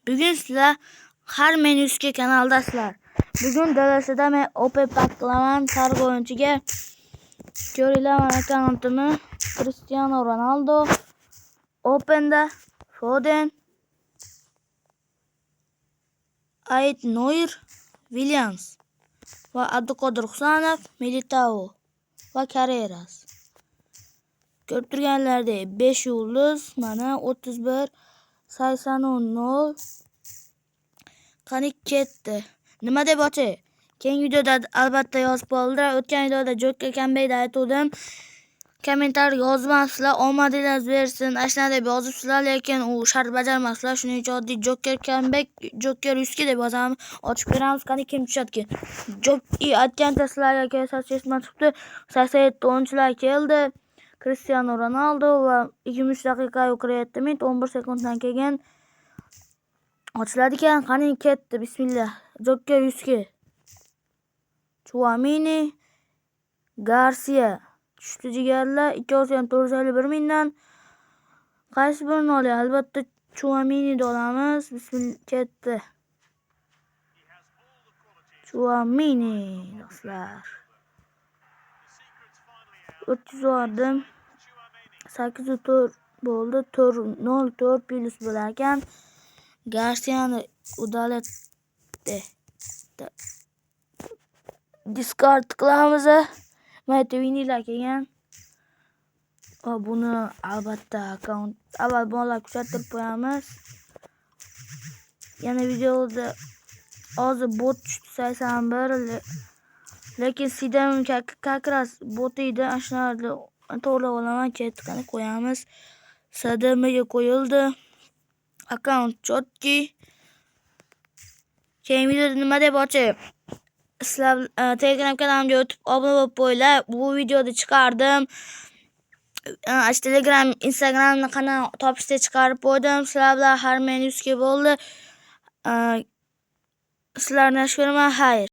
Bugun sizlar har menyuski kanaldasizlar. Bugun dalasida men OPPAK qilaman sarg'i o'yinchiga. Ko'ringlar mana akkauntimni. Cristiano Ronaldo, Open'da Foden, Ait Noir, Williams va Abduqodir Husanov, Militao va Carreras. Ko'rib turganlaridek 5 yulduz, mana 31 80 qani ketdi. Nima deb ochay? Keyingi videoda albatta yozib qoldilar. O'tgan videoda Joker Comeback'da aytdim. Kommentar yozmasizlar, omadingiz bersin. Ashna deb yozibsizlar, lekin u shart bajarmasizlar. Shuning uchun oddiy Joker Comeback, Joker 100 deb yozamiz. Ochib beramiz, qani kim tushadiki. Aytgancha sizlarga kelsa chesma chiqdi. 87 o'yinchilar keldi. Cristiano Ronaldo va 23 daqiqa yuqoryapti. 11 sekunddan keyin ochiladi ekan. Qani ketdi. Bismillah. Joker 100 Chouamini, Garcia tushdi jigarlar. 2.451 mingdan. Qaysi birini olay? Albatta Chouamini olamiz. Bismillah ketdi. Chouamini do'stlar. 300 oldim. 804 bo'ldi. 04 plus bo'lar ekan. Garcia'ni udalatdi. Discard qilamiz. Matevinilar kelgan. Va buni albatta akkaunt avval bolalar kuchaytirib qo'yamiz. Yana videoda hozir bot tushdi 81, lekin Sidam kakras bot edi. Ashnalarni to'g'rilab olaman, ketqani qo'yamiz. SDMga qo'yildi. Akkaunt chotki. Keyin videoda nima deb ochay? Sizlar Telegram kanalimga o'tib obuna bo'lib qo'yinglar. Bu videoda chiqardim. Telegram, Instagramni qanday topishda chiqarib qo'ydim. Sizlar bilan har men 100 bo'ldi. Sizlarni yaxshi ko'raman. Xayr.